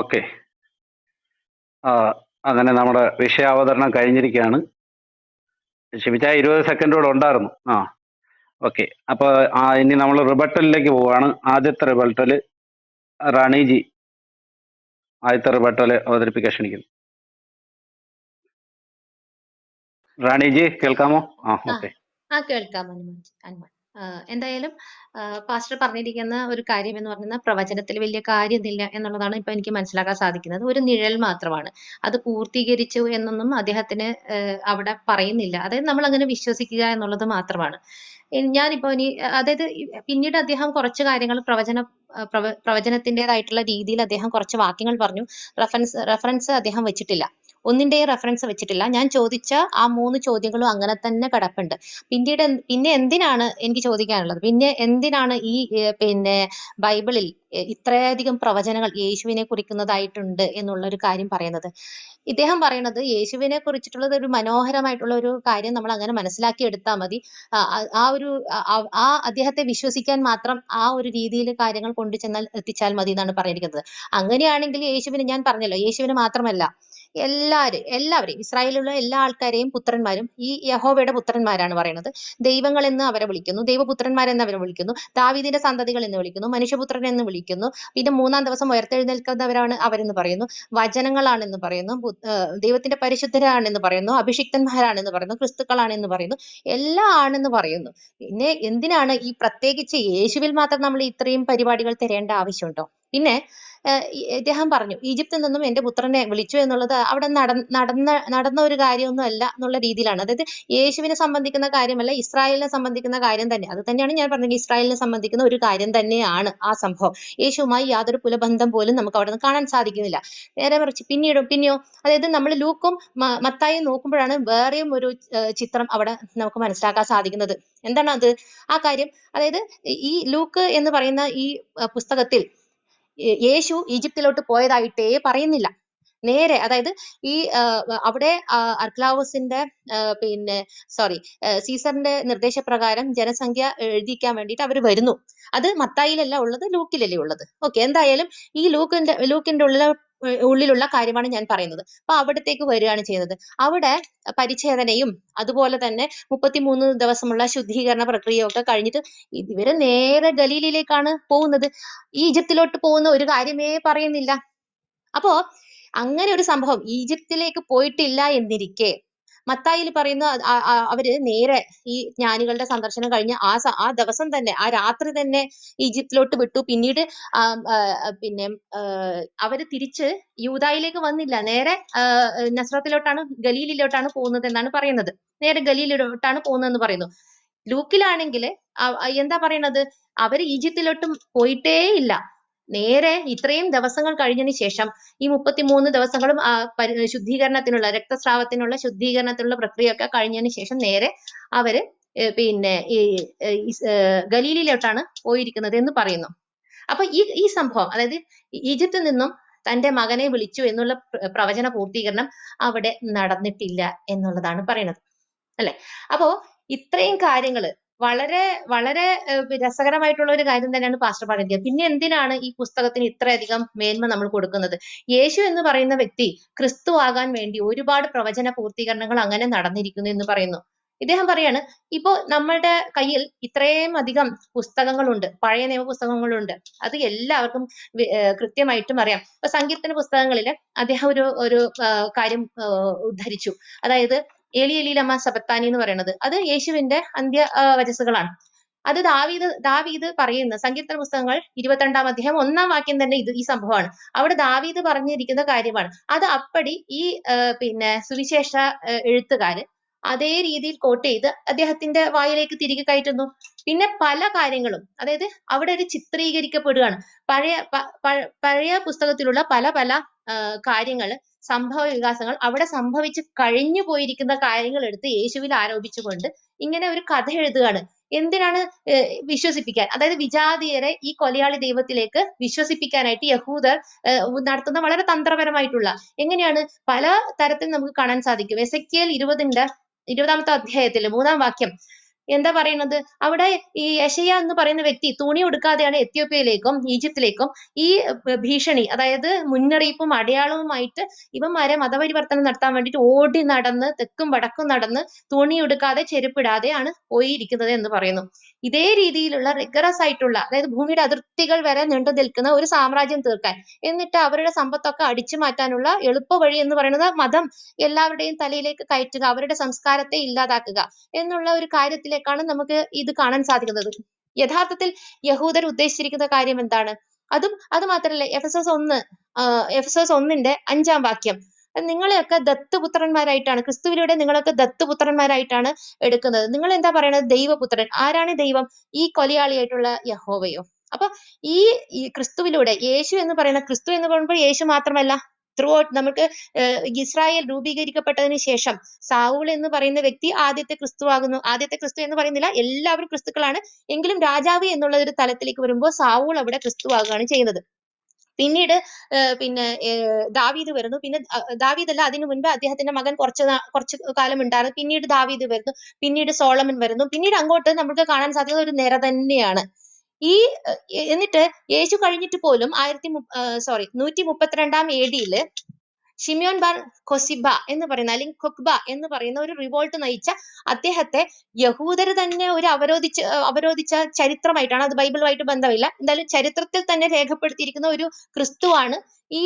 Okay. ആ, അങ്ങനെ നമ്മുടെ വിഷയാവതരണം കഴിഞ്ഞിരിക്കുകയാണ്. ഷിബിച്ച 20 സെക്കൻഡ് കൂടെ ഉണ്ടായിരുന്നു. ഓക്കെ. അപ്പൊ ഇനി നമ്മൾ റിബട്ടലിലേക്ക് പോവാണ്. ആദ്യത്തെ റിബട്ടൽ റാണിജി ആദ്യത്തെ റിബട്ടൽ അവതരിപ്പിക്കാൻ ക്ഷണിക്കുന്നു. റാണിജി കേൾക്കാമോ? ഓക്കെ. കേൾക്കാം അനുമാൻ. എന്തായാലും പാസ്റ്റർ പറഞ്ഞിരിക്കുന്ന ഒരു കാര്യം എന്ന് പറയുന്നത് പ്രവചനത്തിൽ വലിയ കാര്യമില്ല എന്നുള്ളതാണ് ഇപ്പൊ എനിക്ക് മനസ്സിലാക്കാൻ സാധിക്കുന്നത്. ഒരു നിഴൽ മാത്രമാണ്. അത് പൂർത്തീകരിച്ചു എന്നൊന്നും അദ്ദേഹത്തിന് അവിടെ പറയുന്നില്ല. അതായത് നമ്മൾ അങ്ങനെ വിശ്വസിക്കുക എന്നുള്ളത് മാത്രമാണ്. ഞാനിപ്പോ അതായത് പിന്നീട് അദ്ദേഹം കുറച്ച് കാര്യങ്ങൾ പ്രവചനത്തിൻ്റെതായിട്ടുള്ള രീതിയിൽ അദ്ദേഹം കുറച്ച് വാക്യങ്ങൾ പറഞ്ഞു. റെഫറൻസ് അദ്ദേഹം വെച്ചിട്ടില്ല. ഒന്നിന്റെയും റെഫറൻസ് വെച്ചിട്ടില്ല. ഞാൻ ചോദിച്ച ആ 3 ചോദ്യങ്ങളും അങ്ങനെ തന്നെ കിടപ്പുണ്ട്. പിന്നെ എന്തിനാണ് എനിക്ക് ചോദിക്കാനുള്ളത്, പിന്നെ എന്തിനാണ് ഈ പിന്നെ ബൈബിളിൽ ഇത്രയധികം പ്രവചനങ്ങൾ യേശുവിനെ കുറിക്കുന്നതായിട്ടുണ്ട് എന്നുള്ള ഒരു കാര്യം പറയുന്നത്? ഇദ്ദേഹം പറയുന്നത് യേശുവിനെ കുറിച്ചിട്ടുള്ളത് ഒരു മനോഹരമായിട്ടുള്ള ഒരു കാര്യം നമ്മൾ അങ്ങനെ മനസ്സിലാക്കി എടുത്താൽ മതി. ആ ഒരു അദ്ദേഹത്തെ വിശ്വസിക്കാൻ മാത്രം ആ ഒരു രീതിയിൽ കാര്യങ്ങൾ എത്തിച്ചാൽ മതി എന്നാണ് പറഞ്ഞിരിക്കുന്നത്. അങ്ങനെയാണെങ്കിൽ യേശുവിന്, ഞാൻ പറഞ്ഞല്ലോ, യേശുവിന് മാത്രമല്ല എല്ലാവരെയും ഇസ്രായേലിലുള്ള എല്ലാ ആൾക്കാരെയും പുത്രന്മാരും ഈ യഹോവയുടെ പുത്രന്മാരാണ് പറയുന്നത്. ദൈവങ്ങൾ എന്ന് അവരെ വിളിക്കുന്നു, ദൈവപുത്രന്മാരെന്ന് അവരെ വിളിക്കുന്നു, ദാവീദിന്റെ സന്തതികൾ എന്ന് വിളിക്കുന്നു, മനുഷ്യപുത്രൻ എന്ന് വിളിക്കുന്നു. പിന്നെ 3-ാം ദിവസം ഉയർത്തെഴുന്നേൽക്കുന്നവരാണ് അവരെന്ന് പറയുന്നു, വചനങ്ങളാണെന്ന് പറയുന്നു, ദൈവത്തിന്റെ പരിശുദ്ധരാണെന്ന് പറയുന്നു, അഭിഷിക്തന്മാരാണെന്ന് പറയുന്നു, ക്രിസ്തുക്കളാണെന്ന് പറയുന്നു, എല്ലാം ആണെന്ന് പറയുന്നു. പിന്നെ എന്തിനാണ് ഈ പ്രത്യേകിച്ച് യേശുവിൽ മാത്രം നമ്മൾ ഇത്രയും പരിപാടികൾ തരേണ്ട ആവശ്യമുണ്ടോ? പിന്നെ ഇദ്ദേഹം പറഞ്ഞു ഈജിപ്തിൽ നിന്നും എന്റെ പുത്രനെ വിളിച്ചു എന്നുള്ളത് അവിടെ നടന്ന ഒരു കാര്യമൊന്നും അല്ല എന്നുള്ള രീതിയിലാണ്. അതായത് യേശുവിനെ സംബന്ധിക്കുന്ന കാര്യമല്ല, ഇസ്രായേലിനെ സംബന്ധിക്കുന്ന കാര്യം തന്നെ. അത് തന്നെയാണ് ഞാൻ പറഞ്ഞത്, ഇസ്രായേലിനെ സംബന്ധിക്കുന്ന ഒരു കാര്യം തന്നെയാണ് ആ സംഭവം. യേശുവുമായി യാതൊരു കുലബന്ധം പോലും നമുക്ക് അവിടെ നിന്ന് കാണാൻ സാധിക്കുന്നില്ല. നേരെ മറിച്ച് പിന്നെയോ അതായത് നമ്മൾ ലൂക്കും മത്തായും നോക്കുമ്പോഴാണ് വേറെയും ഒരു ചിത്രം അവിടെ നമുക്ക് മനസ്സിലാക്കാൻ സാധിക്കുന്നത്. എന്താണ് അത്? ആ കാര്യം, അതായത് ഈ ലൂക്ക് എന്ന് പറയുന്ന ഈ പുസ്തകത്തിൽ യേശു ഈജിപ്തിലോട്ട് പോയതായിട്ടേ പറയുന്നില്ല. നേരെ, അതായത് ഈ അവിടെ അർക്ലാവസിന്റെ പിന്നെ സീസറിന്റെ നിർദ്ദേശപ്രകാരം ജനസംഖ്യ എഴുതിക്കാൻ വേണ്ടിയിട്ട് അവർ വരുന്നു. അത് മത്തായിലല്ല ഉള്ളത്, ലൂക്കിലല്ലേ ഉള്ളത്. ഓക്കെ, എന്തായാലും ഈ ലൂക്കിന്റെ ഉള്ളിലുള്ള കാര്യമാണ് ഞാൻ പറയുന്നത്. അപ്പൊ അവിടത്തേക്ക് വരികയാണ് ചെയ്യുന്നത്. അവിടെ പരിച്ഛേദനയും അതുപോലെ തന്നെ 33 ദിവസമുള്ള ശുദ്ധീകരണ പ്രക്രിയയൊക്കെ കഴിഞ്ഞിട്ട് ഇവര് നേരെ ഗലീലയിലേക്കാണ് പോകുന്നത്. ഈജിപ്തിലോട്ട് പോകുന്ന ഒരു കാര്യമേ പറയുന്നില്ല. അപ്പോ അങ്ങനെ ഒരു സംഭവം ഈജിപ്തിലേക്ക് പോയിട്ടില്ല എന്നിരിക്കെ മത്തായിയിൽ പറയുന്ന അവര് നേരെ ഈ ജ്ഞാനികളുടെ സന്ദർശനം കഴിഞ്ഞ് ആ ദിവസം തന്നെ, ആ രാത്രി തന്നെ ഈജിപ്തിലോട്ട് വിട്ടു. പിന്നീട് പിന്നെ അവര് തിരിച്ച് യൂദായിലേക്ക് വന്നില്ല. നേരെ നസ്രത്തിലോട്ടാണ്, ഗലീലിലോട്ടാണ് പോകുന്നത് എന്നാണ് പറയുന്നത്. നേരെ ഗലീലിലോട്ടാണ് പോകുന്നതെന്ന് പറയുന്നു. ലൂക്കിലാണെങ്കിൽ എന്താ പറയണത്? അവര് ഈജിപ്തിലോട്ടും പോയിട്ടേ ഇല്ല. നേരെ ഇത്രയും ദിവസങ്ങൾ കഴിഞ്ഞതിന് ശേഷം ഈ 33 ദിവസങ്ങളും ശുദ്ധീകരണത്തിനുള്ള, രക്തസ്രാവത്തിനുള്ള ശുദ്ധീകരണത്തിനുള്ള പ്രക്രിയയൊക്കെ കഴിഞ്ഞതിന് ശേഷം നേരെ അവര് പിന്നെ ഈ ഗലീലിലോട്ടാണ് പോയിരിക്കുന്നത് എന്ന് പറയുന്നു. അപ്പൊ ഈ സംഭവം, അതായത് ഈജിപ്തിൽ നിന്നും തന്റെ മകനെ വിളിച്ചു എന്നുള്ള പ്രവചന പൂർത്തീകരണം അവിടെ നടന്നിട്ടില്ല എന്നുള്ളതാണ് പറയുന്നത്, അല്ലെ? അപ്പോ ഇത്രയും കാര്യങ്ങള് വളരെ വളരെ രസകരമായിട്ടുള്ള ഒരു കാര്യം തന്നെയാണ് പാസ്റ്റർ പറഞ്ഞത്. പിന്നെ എന്തിനാണ് ഈ പുസ്തകത്തിന് ഇത്രയധികം മേന്മ നമ്മൾ കൊടുക്കുന്നത്? യേശു എന്ന് പറയുന്ന വ്യക്തി ക്രിസ്തു ആകാൻ വേണ്ടി ഒരുപാട് പ്രവചന പൂർത്തീകരണങ്ങൾ അങ്ങനെ നടന്നിരിക്കുന്നു എന്ന് പറയുന്നു. ഇദ്ദേഹം പറയാണ്, ഇപ്പോ നമ്മളുടെ കയ്യിൽ ഇത്രയും അധികം പുസ്തകങ്ങളുണ്ട്, പഴയ നിയമ പുസ്തകങ്ങളുണ്ട്. അത് എല്ലാവർക്കും കൃത്യമായിട്ടും അറിയാം. ഇപ്പൊ സങ്കീർത്തന പുസ്തകങ്ങളിൽ അദ്ദേഹം ഒരു കാര്യം ഉദ്ധരിച്ചു. അതായത് ഏലി ഏലി ലമ സബക്താനി എന്ന് പറയുന്നത് അത് യേശുവിന്റെ വചസ്സുകളാണ്. അത് ദാവീദ് പറയുന്ന സങ്കീർത്തന പുസ്തകങ്ങൾ 22-ാം അധ്യായം 1-ാം വാക്യം തന്നെ ഈ സംഭവമാണ്. അവിടെ ദാവീദ് പറഞ്ഞിരിക്കുന്ന കാര്യമാണ്. അത് അപ്പടി ഈ പിന്നെ സുവിശേഷ എഴുത്തുകാര് അതേ രീതിയിൽ കോട്ട് ചെയ്ത് അദ്ദേഹത്തിന്റെ വായിലേക്ക് തിരികെ കയറ്റുന്നു. പിന്നെ പല കാര്യങ്ങളും, അതായത് അവിടെ ഒരു ചിത്രീകരിക്കപ്പെടുകയാണ്. പഴയ പുസ്തകത്തിലുള്ള പല പല കാര്യങ്ങൾ, സംഭവ വികാസങ്ങൾ, അവിടെ സംഭവിച്ച് കഴിഞ്ഞു പോയിരിക്കുന്ന കാര്യങ്ങൾ എടുത്ത് യേശുവിൽ ആരോപിച്ചുകൊണ്ട് ഇങ്ങനെ ഒരു കഥ എഴുതുകയാണ്. എന്തിനാണ്? വിശ്വസിപ്പിക്കാൻ, അതായത് വിജാതീയരെ ഈ കൊലയാളി ദൈവത്തിലേക്ക് വിശ്വസിപ്പിക്കാനായിട്ട് യഹൂദർ നടത്തുന്ന വളരെ തന്ത്രപരമായിട്ടുള്ള, എങ്ങനെയാണ് പല തരത്തിൽ നമുക്ക് കാണാൻ സാധിക്കും. എസെക്കിയേൽ 20-ാമത്തെ അധ്യായത്തിൽ 3-ാം വാക്യം, എന്താ പറയുന്നത്? അവിടെ ഈ യെശയ്യാ എന്ന് പറയുന്ന വ്യക്തി തുണി ഉടുക്കാതെയാണ് എത്യോപ്യയിലേക്കും ഈജിപ്തിലേക്കും ഈ ഭീഷണി, അതായത് മുന്നറിയിപ്പും അടയാളവുമായിട്ട് ഇവന്മാരെ മതപരിവർത്തനം നടത്താൻ വേണ്ടിയിട്ട് ഓടി നടന്ന് തെക്കും വടക്കും നടന്ന് തുണി ഉടുക്കാതെ ചെരുപ്പിടാതെയാണ് പോയിരിക്കുന്നത് എന്ന് പറയുന്നു. ഇതേ രീതിയിലുള്ള റിഗറസ് ആയിട്ടുള്ള, അതായത് ഭൂമിയുടെ അതിർത്തികൾ വരെ നീണ്ടു നിൽക്കുന്ന ഒരു സാമ്രാജ്യം തീർക്കാൻ, എന്നിട്ട് അവരുടെ സമ്പത്തൊക്കെ അടിച്ചു മാറ്റാനുള്ള എളുപ്പ വഴി എന്ന് പറയുന്നത് മതം എല്ലാവരുടെയും തലയിലേക്ക് കയറ്റുക, അവരുടെ സംസ്കാരത്തെ ഇല്ലാതാക്കുക എന്നുള്ള ഒരു കാര്യത്തിലേക്കാണ് നമുക്ക് ഇത് കാണാൻ സാധിക്കുന്നത്. യഥാർത്ഥത്തിൽ യഹൂദർ ഉദ്ദേശിച്ചിരിക്കുന്ന കാര്യം എന്താണ്? അത് മാത്രമല്ല, എഫെസോസ് 1:ന്റെ 5-ാം വാക്യം, നിങ്ങളെയൊക്കെ ദത്തുപുത്രന്മാരായിട്ടാണ്, ക്രിസ്തുവിലൂടെ നിങ്ങളൊക്കെ ദത്തുപുത്രന്മാരായിട്ടാണ് എടുക്കുന്നത്. നിങ്ങൾ എന്താ പറയുന്നത്? ദൈവപുത്രൻ. ആരാണ് ദൈവം? ഈ കൊലയാളിയായിട്ടുള്ള യഹോവയോ? അപ്പൊ ഈ ക്രിസ്തുവിലൂടെ, ക്രിസ്തു എന്ന് പറയുമ്പോൾ യേശു മാത്രമല്ല, ത്രൂ ഔട്ട് നമുക്ക് ഇസ്രായേൽ രൂപീകരിക്കപ്പെട്ടതിന് ശേഷം സാവൂൾ എന്ന് പറയുന്ന വ്യക്തി ആദ്യത്തെ ക്രിസ്തു ആകുന്നു. ആദ്യത്തെ ക്രിസ്തു എന്ന് പറയുന്നില്ല, എല്ലാവരും ക്രിസ്തുക്കളാണ്. എങ്കിലും രാജാവ് എന്നുള്ള ഒരു തലത്തിലേക്ക് വരുമ്പോൾ സാവൂൾ അവിടെ ക്രിസ്തു ആകുകയാണ് ചെയ്യുന്നത്. പിന്നീട് ദാവീദ് വരുന്നു. പിന്നെ ദാവീദല്ല, അതിനു മുൻപ് അദ്ദേഹത്തിന്റെ മകൻ കുറച്ചു കാലം ഉണ്ടായിരുന്നു. പിന്നീട് ദാവീദ് വരുന്നു, പിന്നീട് സോളമൻ വരുന്നു. പിന്നീട് അങ്ങോട്ട് നമുക്ക് കാണാൻ സാധിക്കുന്ന ഒരു നിര തന്നെയാണ്. എന്നിട്ട് യേശു കഴിഞ്ഞിട്ട് പോലും 132 AD ഷിമിയോൻ ബാർ കൊസിബ എന്ന് പറയുന്ന, അല്ലെങ്കിൽ കൊക്ബ എന്ന് പറയുന്ന ഒരു റിവോൾട്ട് നയിച്ച അദ്ദേഹത്തെ യഹൂദർ തന്നെ ഒരു അവരോധിച്ച ചരിത്രമായിട്ടാണ്, അത് ബൈബിളുമായിട്ട് ബന്ധമില്ല, എന്തായാലും ചരിത്രത്തിൽ തന്നെ രേഖപ്പെടുത്തിയിരിക്കുന്ന ഒരു ക്രിസ്തുവാണ് ഈ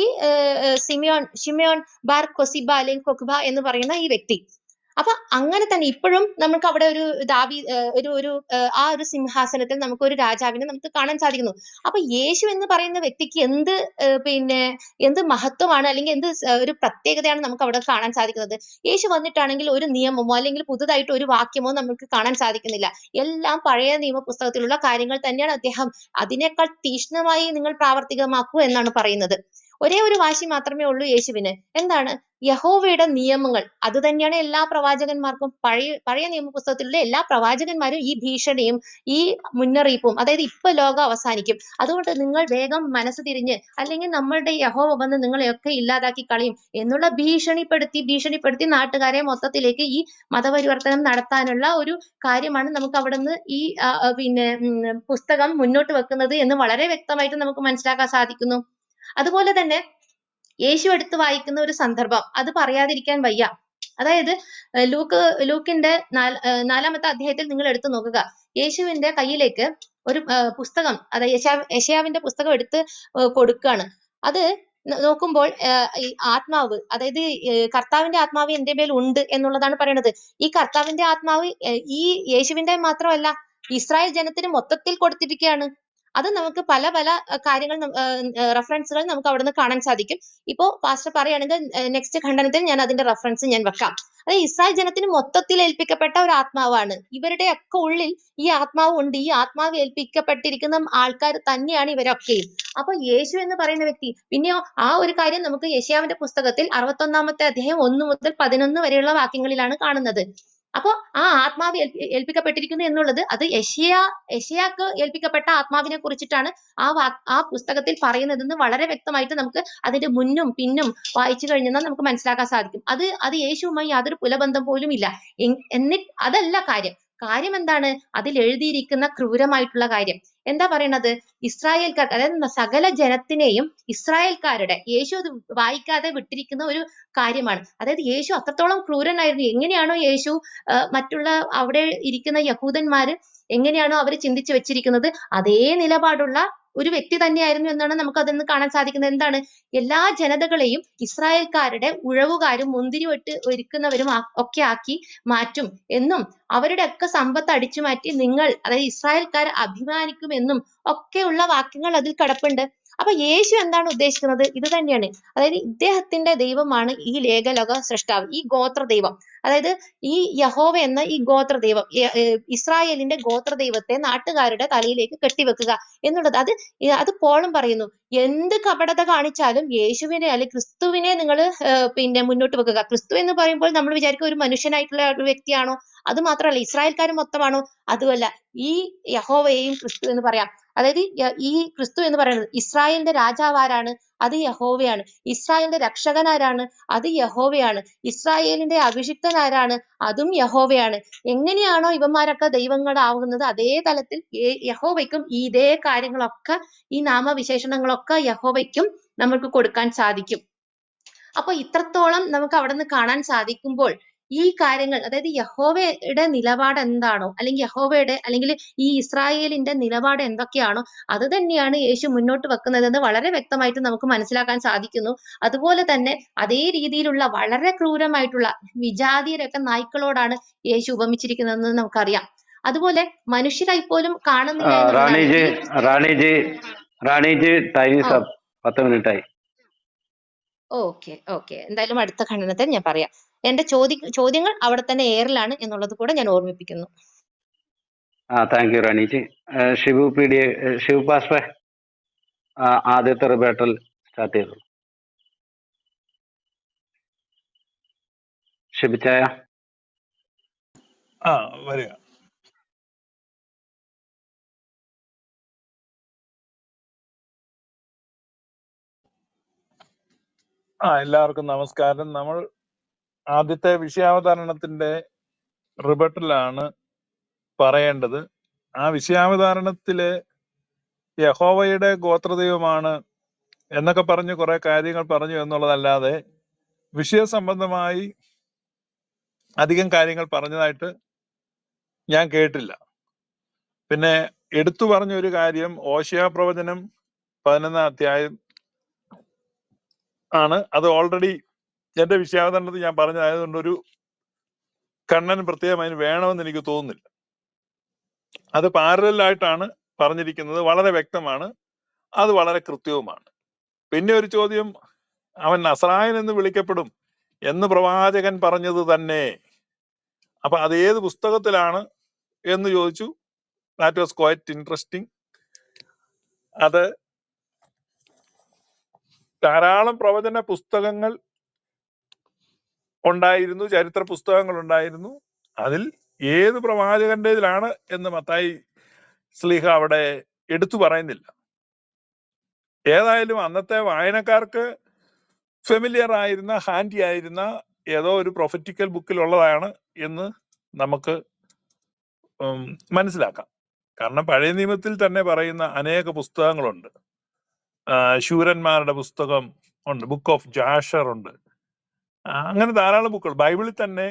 ഷിമിയോൻ ബാർ കൊസിബ അല്ലെങ്കിൽ കൊക്ബ എന്ന് പറയുന്ന ഈ വ്യക്തി. അപ്പൊ അങ്ങനെ തന്നെ ഇപ്പോഴും നമുക്ക് അവിടെ ആ ഒരു സിംഹാസനത്തിൽ നമുക്ക് ഒരു രാജാവിനെ നമുക്ക് കാണാൻ സാധിക്കുന്നു. അപ്പൊ യേശു എന്ന് പറയുന്ന വ്യക്തിക്ക് എന്ത് മഹത്വമാണ്, അല്ലെങ്കിൽ എന്ത് ഒരു പ്രത്യേകതയാണ് നമുക്ക് അവിടെ കാണാൻ സാധിക്കുന്നത്? യേശു വന്നിട്ടാണെങ്കിൽ ഒരു നിയമമോ അല്ലെങ്കിൽ പുതുതായിട്ട് ഒരു വാക്യമോ നമുക്ക് കാണാൻ സാധിക്കുന്നില്ല. എല്ലാം പഴയ നിയമ പുസ്തകത്തിലുള്ള കാര്യങ്ങൾ തന്നെയാണ് അദ്ദേഹം അതിനേക്കാൾ തീക്ഷ്ണമായി നിങ്ങൾ പ്രാവർത്തികമാക്കൂ എന്നാണ് പറയുന്നത്. ഒരേ ഒരു വാശി മാത്രമേ ഉള്ളൂ യേശുവിന്. എന്താണ്? യഹോവയുടെ നിയമങ്ങൾ. അത് തന്നെയാണ് എല്ലാ പ്രവാചകന്മാർക്കും. പഴയ നിയമപുസ്തകത്തിലുള്ള എല്ലാ പ്രവാചകന്മാരും ഈ ഭീഷണിയും ഈ മുന്നറിയിപ്പും, അതായത് ഇപ്പൊ ലോകം അവസാനിക്കും, അതുകൊണ്ട് നിങ്ങൾ വേഗം മനസ്സ് തിരിഞ്ഞ്, അല്ലെങ്കിൽ നമ്മളുടെ യഹോവ വന്ന് നിങ്ങളെയൊക്കെ ഇല്ലാതാക്കി കളയും എന്നുള്ള ഭീഷണിപ്പെടുത്തി നാട്ടുകാരെ മൊത്തത്തിലേക്ക് ഈ മതപരിവർത്തനം നടത്താനുള്ള ഒരു കാര്യമാണ് നമുക്ക് അവിടുന്ന് ഈ പുസ്തകം മുന്നോട്ട് വെക്കുന്നത് എന്ന് വളരെ വ്യക്തമായിട്ട് നമുക്ക് മനസ്സിലാക്കാൻ സാധിക്കുന്നു. അതുപോലെ തന്നെ യേശു എടുത്ത് വായിക്കുന്ന ഒരു സന്ദർഭം, അത് പറയാതിരിക്കാൻ വയ്യ. അതായത് ലൂക്കിന്റെ 4-ാമത്തെ അധ്യായത്തിൽ നിങ്ങൾ എടുത്തു നോക്കുക. യേശുവിന്റെ കയ്യിലേക്ക് ഒരു പുസ്തകം, അതായത് യെശയ്യാവിന്റെ പുസ്തകം എടുത്ത് കൊടുക്കുകയാണ്. അത് നോക്കുമ്പോൾ ഈ ആത്മാവ്, അതായത് കർത്താവിന്റെ ആത്മാവ് എന്റെ മേൽ ഉണ്ട് എന്നുള്ളതാണ് പറയുന്നത്. ഈ കർത്താവിന്റെ ആത്മാവ് ഈ യേശുവിന്റെ മാത്രമല്ല, ഇസ്രായേൽ ജനത്തിന് മൊത്തത്തിൽ കൊടുത്തിരിക്കുകയാണ്. അത് നമുക്ക് പല കാര്യങ്ങൾ, റെഫറൻസുകൾ നമുക്ക് അവിടുന്ന് കാണാൻ സാധിക്കും. ഇപ്പോ പാസ്റ്റർ പറയുകയാണെങ്കിൽ നെക്സ്റ്റ് ഖണ്ഡനത്തിൽ ഞാൻ അതിന്റെ റെഫറൻസ് ഞാൻ വെക്കാം. അത് ഇസ്രായേൽ ജനത്തിന് മൊത്തത്തിൽ ഏൽപ്പിക്കപ്പെട്ട ഒരു ആത്മാവാണ്. ഇവരുടെ ഒക്കെ ഉള്ളിൽ ഈ ആത്മാവ് ഉണ്ട്. ഈ ആത്മാവ് ഏൽപ്പിക്കപ്പെട്ടിരിക്കുന്ന ആൾക്കാർ തന്നെയാണ് ഇവരൊക്കെയും. അപ്പൊ യേശു എന്ന് പറയുന്ന വ്യക്തി, പിന്നെയോ ആ ഒരു കാര്യം നമുക്ക് യെശയ്യാവിന്റെ പുസ്തകത്തിൽ 61-ാമത്തെ അധ്യായം 1 മുതൽ 11 വരെയുള്ള വാക്യങ്ങളിലാണ് കാണുന്നത്. അപ്പോ ആ ആത്മാവ് ഏൽപ്പിക്കപ്പെട്ടിരിക്കുന്നു എന്നുള്ളത്, അത് യെശയ്യാക്ക് ഏൽപ്പിക്കപ്പെട്ട ആത്മാവിനെ കുറിച്ചിട്ടാണ് ആ പുസ്തകത്തിൽ പറയുന്നതെന്ന് വളരെ വ്യക്തമായിട്ട് നമുക്ക് അതിന്റെ മുന്നും പിന്നും വായിച്ചു കഴിഞ്ഞാൽ നമുക്ക് മനസ്സിലാക്കാൻ സാധിക്കും. അത് യേശുവുമായി യാതൊരു കുലബന്ധം പോലും ഇല്ല. അതല്ല കാര്യം എന്താണ്? അതിൽ എഴുതിയിരിക്കുന്ന ക്രൂരമായിട്ടുള്ള കാര്യം എന്താ പറയണത്? ഇസ്രായേൽക്കാർക്ക്, അതായത് സകല ജനത്തിനെയും ഇസ്രായേൽക്കാരുടെ, യേശു അത് വായിക്കാതെ വിട്ടിരിക്കുന്ന ഒരു കാര്യമാണ്. അതായത് യേശു അത്രത്തോളം ക്രൂരനായിരുന്നു. എങ്ങനെയാണോ യേശു മറ്റുള്ള അവിടെ ഇരിക്കുന്ന യഹൂദന്മാര് എങ്ങനെയാണോ അവർ ചിന്തിച്ചു വെച്ചിരിക്കുന്നത്, അതേ നിലപാടുള്ള ഒരു വ്യക്തി തന്നെയായിരുന്നു എന്നാണ് നമുക്ക് അതിൽ കാണാൻ സാധിക്കുന്നത്. എന്താണ്? എല്ലാ ജനതകളെയും ഇസ്രായേൽക്കാരുടെ ഉഴവുകാരും മുന്തിരി വെട്ട് ഒരുക്കുന്നവരും ഒക്കെ ആക്കി മാറ്റും എന്നും, അവരുടെ ഒക്കെ സമ്പത്ത് അടിച്ചു മാറ്റി നിങ്ങൾ, അതായത് ഇസ്രായേൽക്കാർ അഭിമാനിക്കുമെന്നും ഒക്കെയുള്ള വാക്യങ്ങൾ അതിൽ കിടപ്പുണ്ട്. അപ്പൊ യേശു എന്താണ് ഉദ്ദേശിക്കുന്നത്? ഇത് തന്നെയാണ്. അതായത് ഇദ്ദേഹത്തിന്റെ ദൈവമാണ് ഈ ലേഖലോക സൃഷ്ടാവ്, ഈ ഗോത്ര ദൈവം. അതായത് ഈ യഹോവ എന്ന ഈ ഗോത്ര ദൈവം, ഇസ്രായേലിന്റെ ഗോത്ര ദൈവത്തെ നാട്ടുകാരുടെ തലയിലേക്ക് കെട്ടിവെക്കുക എന്നുള്ളത്, അത് പോളും പറയുന്നു. എന്ത് കപടത കാണിച്ചാലും യേശുവിനെ അല്ലെങ്കിൽ ക്രിസ്തുവിനെ നിങ്ങൾ മുന്നോട്ട് വെക്കുക. ക്രിസ്തു എന്ന് പറയുമ്പോൾ നമ്മൾ വിചാരിക്കും ഒരു മനുഷ്യനായിട്ടുള്ള ഒരു വ്യക്തിയാണോ? അത് മാത്രമല്ല, ഇസ്രായേൽക്കാർ മൊത്തമാണോ? അതുമല്ല. ഈ യഹോവയെയും ക്രിസ്തു എന്ന് പറയാം. അതായത് ഈ ക്രിസ്തു എന്ന് പറയുന്നത് ഇസ്രായേലിന്റെ രാജാവ് ആരാണ്? അത് യഹോവയാണ്. ഇസ്രായേലിന്റെ രക്ഷകൻ ആരാണ്? അത് യഹോവയാണ്. ഇസ്രായേലിന്റെ അഭിഷിക്തൻ ആരാണ്? അതും യഹോവയാണ്. എങ്ങനെയാണോ ഇവന്മാരൊക്കെ ദൈവങ്ങളാവുന്നത് അതേ തലത്തിൽ യഹോവയ്ക്കും ഇതേ കാര്യങ്ങളൊക്കെ, ഈ നാമവിശേഷണങ്ങളൊക്കെ യഹോവയ്ക്കും നമുക്ക് കൊടുക്കാൻ സാധിക്കും. അപ്പൊ ഇത്രത്തോളം നമുക്ക് അവിടെ നിന്ന് കാണാൻ സാധിക്കുമ്പോൾ ഈ കാര്യങ്ങൾ, അതായത് യഹോവയുടെ നിലപാട് എന്താണോ, അല്ലെങ്കിൽ യഹോവയുടെ അല്ലെങ്കിൽ ഈ ഇസ്രായേലിന്റെ നിലപാട് എന്തൊക്കെയാണോ അത് തന്നെയാണ് യേശു മുന്നോട്ട് വെക്കുന്നതെന്ന് വളരെ വ്യക്തമായിട്ട് നമുക്ക് മനസ്സിലാക്കാൻ സാധിക്കുന്നു. അതുപോലെ തന്നെ അതേ രീതിയിലുള്ള വളരെ ക്രൂരമായിട്ടുള്ള വിജാതിയരൊക്കെ നായ്ക്കളോടാണ് യേശു ഉപമിച്ചിരിക്കുന്നതെന്ന് നമുക്കറിയാം. അതുപോലെ മനുഷ്യരായി പോലും കാണുന്നില്ല എന്നുള്ളതാണ് റാണിജി ഈ Raniji Raniji time oh is up. 10 മിനിറ്റായി. ഓക്കെ ഓക്കെ, എന്തായാലും അടുത്ത ഖണ്ഡനത്തിൽ ഞാൻ പറയാം. എന്റെ ചോദ്യങ്ങൾ അവിടെ തന്നെ എയറിലാണ് എന്നുള്ളത് കൂടെ ഞാൻ ഓർമ്മിപ്പിക്കുന്നു. Thank you Raniji. Shibu P D, Shibu പാസ്റ്ററെ, ആദ്യത്തെ റിബേട്ടൽ സ്റ്റാർട്ട് ചെയ്തു. ഷിബിച്ചായ. വരിക. എല്ലാവർക്കും നമസ്കാരം. നമ്മൾ ആദ്യത്തെ വിഷയാവതരണത്തിന്റെ റിബട്ടലാണ് പറയേണ്ടത്. ആ വിഷയാവതരണത്തില് യഹോവയുടെ ഗോത്രദൈവമാണ് എന്നൊക്കെ പറഞ്ഞ് കുറെ കാര്യങ്ങൾ പറഞ്ഞു എന്നുള്ളതല്ലാതെ വിഷയസംബന്ധമായി അധികം കാര്യങ്ങൾ പറഞ്ഞതായിട്ട് ഞാൻ കേട്ടില്ല. പിന്നെ എടുത്തു പറഞ്ഞ ഒരു കാര്യം ഓശയ പ്രവചനം 11-ാം അധ്യായം ആണ്. അത് ഓൾറെഡി എന്റെ വിഷയാവതരണത്തിൽ ഞാൻ പറഞ്ഞതായതുകൊണ്ട് ഒരു കണ്ണൻ പ്രത്യേകം അതിന് വേണമെന്ന് എനിക്ക് തോന്നുന്നില്ല. അത് പാരലായിട്ടാണ് പറഞ്ഞിരിക്കുന്നത്, വളരെ വ്യക്തമാണ്, അത് വളരെ കൃത്യവുമാണ്. പിന്നെ ഒരു ചോദ്യം, അവൻ നസ്രായൻ എന്ന് വിളിക്കപ്പെടും എന്ന് പ്രവാചകൻ പറഞ്ഞത് തന്നെ, അപ്പൊ അത് ഏത് പുസ്തകത്തിലാണ് എന്ന് ചോദിച്ചു. That was quite interesting. അത് ധാരാളം പ്രവചന പുസ്തകങ്ങൾ ഉണ്ടായിരുന്നു, ചരിത്ര പുസ്തകങ്ങൾ ഉണ്ടായിരുന്നു. അതിൽ ഏത് പ്രവാചകന്റേതിലാണ് എന്ന് മത്തായി ശ്ലീഹ അവിടെ എടുത്തു പറയുന്നില്ല. ഏതായാലും അന്നത്തെ വായനക്കാർക്ക് ഫെമിലിയർ ആയിരുന്ന, ഹാൻഡി ആയിരുന്ന ഏതോ ഒരു പ്രൊഫറ്റിക്കൽ ബുക്കിലുള്ളതാണ് എന്ന് നമുക്ക് മനസ്സിലാക്കാം. കാരണം പഴയ നിയമത്തിൽ തന്നെ പറയുന്ന അനേക പുസ്തകങ്ങളുണ്ട്. ശൂരന്മാരുടെ പുസ്തകം ഉണ്ട്, ബുക്ക് ഓഫ് ജാഷർ ഉണ്ട്, അങ്ങനെ ധാരാളം ബുക്കുകൾ ബൈബിളിൽ തന്നെ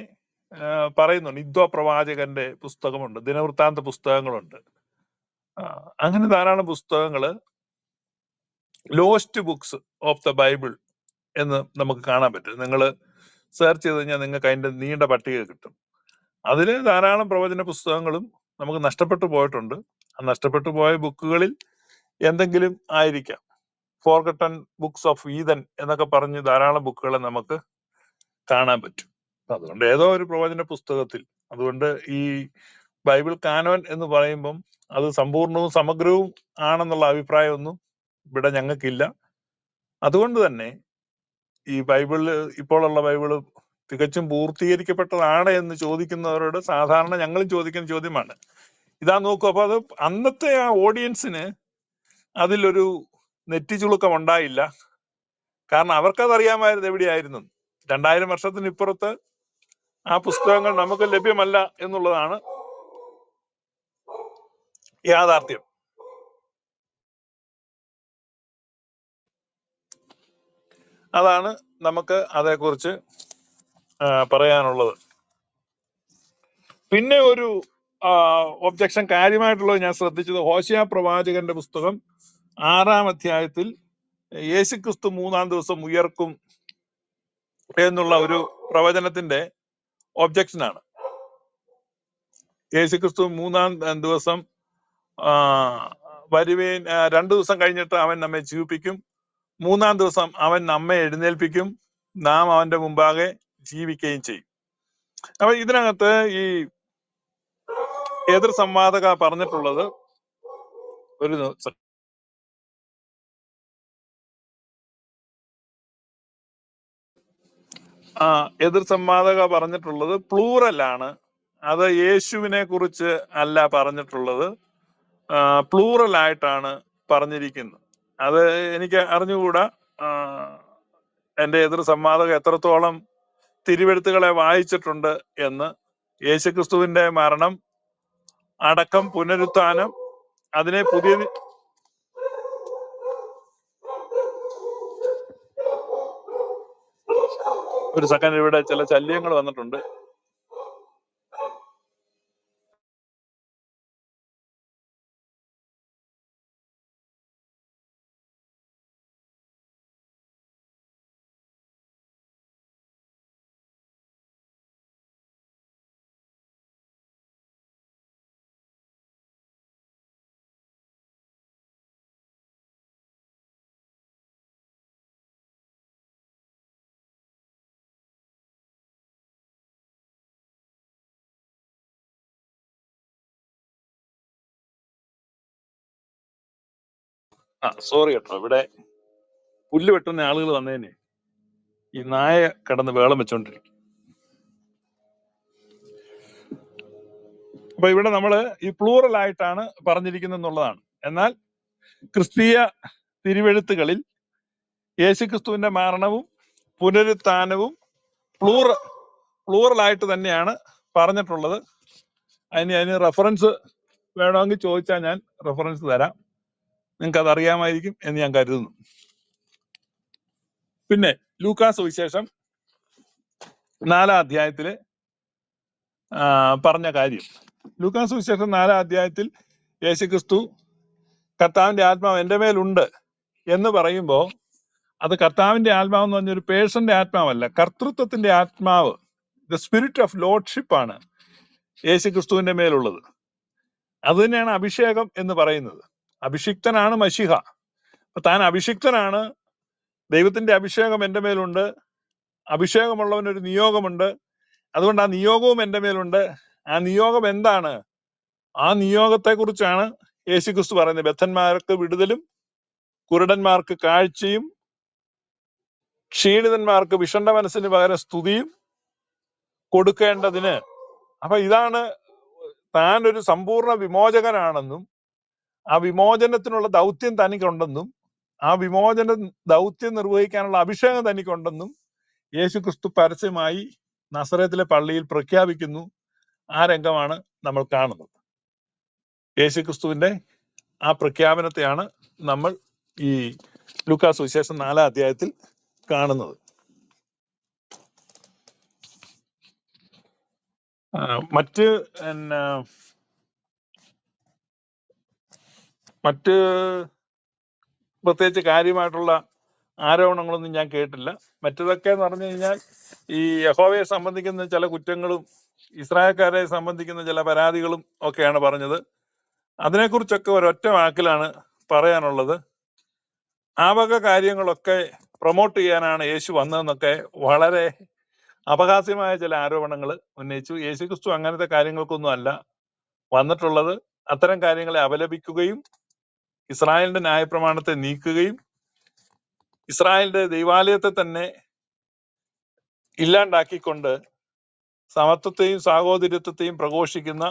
പറയുന്നുണ്ട്. ഇദ്വ പ്രവാചകന്റെ പുസ്തകമുണ്ട്, ദിനവൃത്താന്ത പുസ്തകങ്ങളുണ്ട്. അങ്ങനെ ധാരാളം പുസ്തകങ്ങള് lost books of the Bible എന്ന് നമുക്ക് കാണാൻ പറ്റും. നിങ്ങൾ സെർച്ച് ചെയ്ത് കഴിഞ്ഞാൽ നിങ്ങൾക്ക് അതിന്റെ നീണ്ട പട്ടിക കിട്ടും. അതില് ധാരാളം പ്രവചന പുസ്തകങ്ങളും നമുക്ക് നഷ്ടപ്പെട്ടു പോയിട്ടുണ്ട്. ആ നഷ്ടപ്പെട്ടു പോയ ബുക്കുകളിൽ എന്തെങ്കിലും ആയിരിക്കാം. ഫോർഗട്ടൺ ബുക്സ് ഓഫ് ഈതൻ എന്നൊക്കെ പറഞ്ഞ് ധാരാളം ബുക്കുകളെ നമുക്ക് കാണാൻ പറ്റും. അതുകൊണ്ട് ഏതോ ഒരു പ്രവചന പുസ്തകത്തിൽ, അതുകൊണ്ട് ഈ ബൈബിൾ കാനോൻ എന്ന് പറയുമ്പം അത് സമ്പൂർണവും സമഗ്രവും ആണെന്നുള്ള അഭിപ്രായമൊന്നും ഇവിടെ ഞങ്ങൾക്കില്ല. അതുകൊണ്ട് തന്നെ ഈ ബൈബിള്, ഇപ്പോഴുള്ള ബൈബിള് തികച്ചും പൂർത്തീകരിക്കപ്പെട്ടതാണ് എന്ന് ചോദിക്കുന്നവരോട് സാധാരണ ഞങ്ങളും ചോദിക്കുന്ന ചോദ്യമാണ്, ഇതാ നോക്കൂ. അപ്പൊ അത് അന്നത്തെ ആ ഓഡിയൻസിന് അതിലൊരു നെറ്റിച്ചുളുക്കം ഉണ്ടായില്ല. കാരണം അവർക്കത് അറിയാമായിരുന്നു എവിടെയായിരുന്നു. 2000 വർഷത്തിന് ഇപ്പുറത്ത് ആ പുസ്തകങ്ങൾ നമുക്ക് ലഭ്യമല്ല എന്നുള്ളതാണ് യാഥാർത്ഥ്യം. അതാണ് നമുക്ക് അതേക്കുറിച്ച് പറയാനുള്ളത്. പിന്നെ ഒരു ഒബ്ജക്ഷൻ കാര്യമായിട്ടുള്ളത് ഞാൻ ശ്രദ്ധിച്ചത്, ഹോശയ പ്രവാചകന്റെ പുസ്തകം 6-ാം അധ്യായത്തിൽ യേശുക്രിസ്തു 3-ാം ദിവസം ഉയർക്കും എന്നുള്ള ഒരു പ്രവചനത്തിന്റെ ഒബ്ജക്ഷനാണ്. യേശുക്രിസ്തു 3-ാം ദിവസം വരുവേൻ, 2 ദിവസം കഴിഞ്ഞിട്ട് അവൻ നമ്മെ ജീവിപ്പിക്കും, 3-ാം ദിവസം അവൻ നമ്മെ എഴുന്നേൽപ്പിക്കും, നാം അവന്റെ മുമ്പാകെ ജീവിക്കുകയും ചെയ്യും. അപ്പൊ ഇതിനകത്ത് ഈ എതിർ സംവാദക പറഞ്ഞിട്ടുള്ളത്, ഒരു എതിർ സംവാദക പറഞ്ഞിട്ടുള്ളത് പ്ലൂറലാണ്. അത് യേശുവിനെ കുറിച്ച് അല്ല പറഞ്ഞിട്ടുള്ളത്, പ്ലൂറൽ ആയിട്ടാണ് പറഞ്ഞിരിക്കുന്നത്. അത് എനിക്ക് അറിഞ്ഞുകൂടാ, എൻ്റെ എതിർ സംവാദകർ എത്രത്തോളം തിരുവെഴുത്തുകളെ വായിച്ചിട്ടുണ്ട് എന്ന്. യേശുക്രിസ്തുവിന്റെ മരണം, അടക്കം, പുനരുത്ഥാനം, അതിനെ പുതിയ ഒരു സെക്കൻഡ്, ഇവിടെ ചില ശല്യങ്ങൾ വന്നിട്ടുണ്ട്. സോറി കേട്ടോ, ഇവിടെ പുല്ല് വെട്ടുന്ന ആളുകൾ വന്നതിന് ഈ നായ കിടന്ന് വേളം വെച്ചോണ്ടിരിക്കും. അപ്പൊ ഇവിടെ നമ്മള് ഈ പ്ലൂറൽ ആയിട്ടാണ് പറഞ്ഞിരിക്കുന്നത് എന്നുള്ളതാണ്. എന്നാൽ ക്രിസ്തീയ തിരുവെഴുത്തുകളിൽ യേശുക്രിസ്തുവിന്റെ മരണവും പുനരുത്ഥാനവും പ്ലൂറൽ ആയിട്ട് തന്നെയാണ് പറഞ്ഞിട്ടുള്ളത്. അതിന് റെഫറൻസ് വേണമെങ്കിൽ ചോദിച്ചാൽ ഞാൻ റെഫറൻസ് തരാം. നിങ്ങൾക്ക് അത് അറിയാമായിരിക്കും എന്ന് ഞാൻ കരുതുന്നു. പിന്നെ ലൂക്കാസ് സുവിശേഷം 4-ാം അധ്യായത്തില് പറഞ്ഞ കാര്യം, ലൂക്കാസ് സുവിശേഷം 4-ാം അധ്യായത്തിൽ യേശുക്രിസ്തു കർത്താവിന്റെ ആത്മാവ് എൻ്റെ മേലുണ്ട് എന്ന് പറയുമ്പോൾ അത് കർത്താവിന്റെ ആത്മാവ് എന്ന് പറഞ്ഞൊരു പേഴ്സന്റെ ആത്മാവല്ല, കർത്തൃത്വത്തിന്റെ ആത്മാവ്, ദ സ്പിരിറ്റ് ഓഫ് ലോർഡ്ഷിപ്പ് ആണ് യേശുക്രിസ്തുവിന്റെ മേലുള്ളത്. അത് തന്നെയാണ് അഭിഷേകം എന്ന് പറയുന്നത്. അഭിഷിക്തനാണ് മശിഹ. താൻ അഭിഷിക്തനാണ്, ദൈവത്തിന്റെ അഭിഷേകം എൻ്റെ മേലുണ്ട്, അഭിഷേകമുള്ളവനൊരു നിയോഗമുണ്ട്, അതുകൊണ്ട് ആ നിയോഗവും എൻ്റെ മേലുണ്ട്. ആ നിയോഗം എന്താണ്? ആ നിയോഗത്തെ കുറിച്ചാണ് യേശുക്രിസ്തു പറയുന്നത്. ബദ്ധന്മാർക്ക് വിടുതലും കുരുടന്മാർക്ക് കാഴ്ചയും ക്ഷീണിതന്മാർക്ക് വിഷണ്ട മനസ്സിന് പകരം സ്തുതിയും കൊടുക്കേണ്ടതിന്. അപ്പൊ ഇതാണ്, താൻ ഒരു സമ്പൂർണ്ണ വിമോചകനാണെന്നും ആ വിമോചനത്തിനുള്ള ദൗത്യം തനിക്കുണ്ടെന്നും ആ വിമോചന ദൗത്യം നിർവഹിക്കാനുള്ള അഭിഷേകം തനിക്കുണ്ടെന്നും യേശുക്രിസ്തു പരസ്യമായി നസറേത്തിലെ പള്ളിയിൽ പ്രഖ്യാപിക്കുന്നു. ആ രംഗമാണ് നമ്മൾ കാണുന്നത്. യേശുക്രിസ്തുവിന്റെ ആ പ്രഖ്യാപനത്തെയാണ് നമ്മൾ ഈ ലൂക്കാസ് സുവിശേഷം 4-ാം അധ്യായത്തിൽ കാണുന്നത്. മറ്റ് പ്രത്യേകിച്ച് കാര്യമായിട്ടുള്ള ആരോപണങ്ങളൊന്നും ഞാൻ കേട്ടില്ല. മറ്റതൊക്കെ എന്ന് പറഞ്ഞു കഴിഞ്ഞാൽ ഈ യഹോവയെ സംബന്ധിക്കുന്ന ചില കുറ്റങ്ങളും ഇസ്രായേൽക്കാരെ സംബന്ധിക്കുന്ന ചില പരാതികളും ഒക്കെയാണ് പറഞ്ഞത്. അതിനെക്കുറിച്ചൊക്കെ ഒരൊറ്റ വാക്കിലാണ് പറയാനുള്ളത്. ആ വക കാര്യങ്ങളൊക്കെ പ്രൊമോട്ട് ചെയ്യാനാണ് യേശു വന്നതെന്നൊക്കെ വളരെ അപഹാസ്യമായ ചില ആരോപണങ്ങൾ ഉന്നയിച്ചു. യേശുക്രിസ്തു അങ്ങനത്തെ കാര്യങ്ങൾക്കൊന്നും അല്ല വന്നിട്ടുള്ളത്. അത്തരം കാര്യങ്ങളെ അപലപിക്കുകയും ഇസ്രായേലിന്റെ ന്യായപ്രമാണത്തെ നീക്കുകയും ഇസ്രായേലിന്റെ ദൈവാലയത്തെ തന്നെ ഇല്ലാണ്ടാക്കിക്കൊണ്ട് സമത്വത്തെയും സാഹോദര്യത്വത്തെയും പ്രഘോഷിക്കുന്ന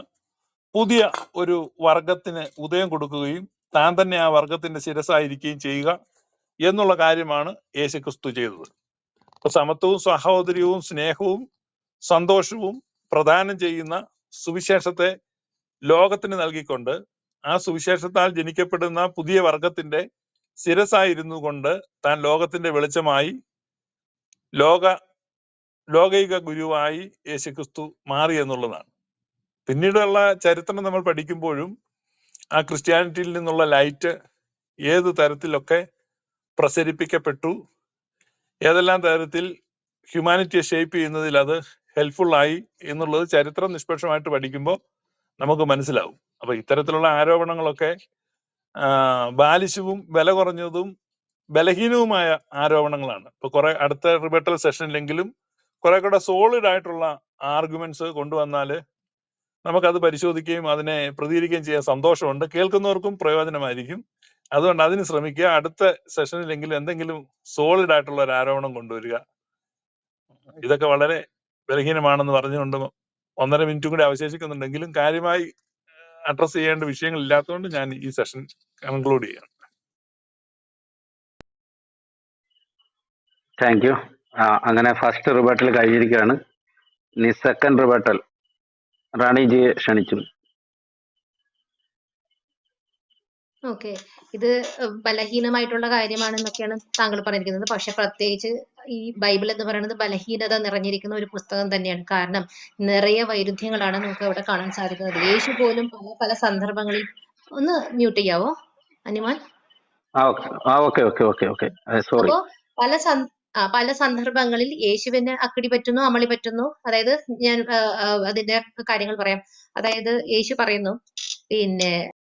പുതിയ ഒരു വർഗത്തിന് ഉദയം കൊടുക്കുകയും താൻ തന്നെ ആ വർഗത്തിന്റെ ശിരസായിരിക്കുകയും ചെയ്യുക എന്നുള്ള കാര്യമാണ് യേശുക്രിസ്തു ചെയ്തത്. അപ്പൊ സമത്വവും സഹോദര്യവും സ്നേഹവും സന്തോഷവും പ്രദാനം ചെയ്യുന്ന സുവിശേഷത്തെ ലോകത്തിന് നൽകിക്കൊണ്ട് ആ സുവിശേഷത്താൽ ജനിക്കപ്പെടുന്ന പുതിയ വർഗത്തിന്റെ ശിരസായിരുന്നു കൊണ്ട് താൻ ലോകത്തിന്റെ വെളിച്ചമായി ലോകൈക ഗുരുവായി യേശുക്രിസ്തു മാറി എന്നുള്ളതാണ്. പിന്നീടുള്ള ചരിത്രം നമ്മൾ പഠിക്കുമ്പോഴും ആ ക്രിസ്ത്യാനിറ്റിയിൽ നിന്നുള്ള ലൈറ്റ് ഏത് തരത്തിലൊക്കെ പ്രസരിപ്പിക്കപ്പെട്ടു, ഏതെല്ലാം തരത്തിൽ ഹ്യൂമാനിറ്റിയെ ഷേപ്പ് ചെയ്യുന്നതിൽ അത് ഹെൽപ്ഫുൾ ആയി എന്നുള്ളത് ചരിത്രം നിഷ്പക്ഷമായിട്ട് പഠിക്കുമ്പോൾ നമുക്ക് മനസ്സിലാവും. അപ്പൊ ഇത്തരത്തിലുള്ള ആരോപണങ്ങളൊക്കെ ബാലിശവും വില കുറഞ്ഞതും ബലഹീനവുമായ ആരോപണങ്ങളാണ്. ഇപ്പൊ കുറെ അടുത്ത റിബട്ടൽ സെഷനിലെങ്കിലും കുറെ കൂടെ സോളിഡ് ആയിട്ടുള്ള ആർഗ്യുമെന്റ്സ് കൊണ്ടുവന്നാൽ നമുക്കത് പരിശോധിക്കുകയും അതിനെ പ്രതികരിക്കുകയും ചെയ്യാൻ സന്തോഷമുണ്ട്. കേൾക്കുന്നവർക്കും പ്രയോജനമായിരിക്കും. അതുകൊണ്ട് അതിന് ശ്രമിക്കുക. അടുത്ത സെഷനിലെങ്കിലും എന്തെങ്കിലും സോളിഡ് ആയിട്ടുള്ള ഒരു ആരോപണം കൊണ്ടുവരിക. ഇതൊക്കെ വളരെ ബലഹീനമാണെന്ന് പറഞ്ഞുകൊണ്ട് 1.5 മിനിറ്റും കൂടി അവശേഷിക്കുന്നുണ്ടെങ്കിലും കാര്യമായി അഡ്രസ് ചെയ്യേണ്ട വിഷയങ്ങൾ ഇല്ലാത്തതുകൊണ്ട് ഞാൻ ഈ സെഷൻ കൺക്ലൂഡ് ചെയ്യാം. Thank you. അങ്ങനെ ഫസ്റ്റ് റിബട്ടൽ കഴിഞ്ഞിരിക്കുകയാണ്. ഇനി സെക്കൻഡ് റിബട്ടൽ റാണിജിയെ ക്ഷണിച്ചു. ഓക്കെ. ഇത് ബലഹീനമായിട്ടുള്ള കാര്യമാണെന്നൊക്കെയാണ് താങ്കൾ പറഞ്ഞിരിക്കുന്നത്. പക്ഷെ പ്രത്യേകിച്ച് ഈ ബൈബിൾ എന്ന് പറയുന്നത് ബലഹീനത നിറഞ്ഞിരിക്കുന്ന ഒരു പുസ്തകം തന്നെയാണ്. കാരണം നിറയെ വൈരുദ്ധ്യങ്ങളാണ് നമുക്ക് അവിടെ കാണാൻ സാധിക്കുന്നത്. യേശു പോലും പല പല സന്ദർഭങ്ങളിൽ ഒന്ന് മ്യൂട്ട് ചെയ്യാവോ അനിമാൻ? Okay okay okay okay sorry. അപ്പോ പല പല സന്ദർഭങ്ങളിൽ യേശുവിന് അക്കിടി പറ്റുന്നു, അമളി പറ്റുന്നു. അതായത് ഞാൻ അതിന്റെ കാര്യങ്ങൾ പറയാം. അതായത് യേശു പറയുന്നു, പിന്നെ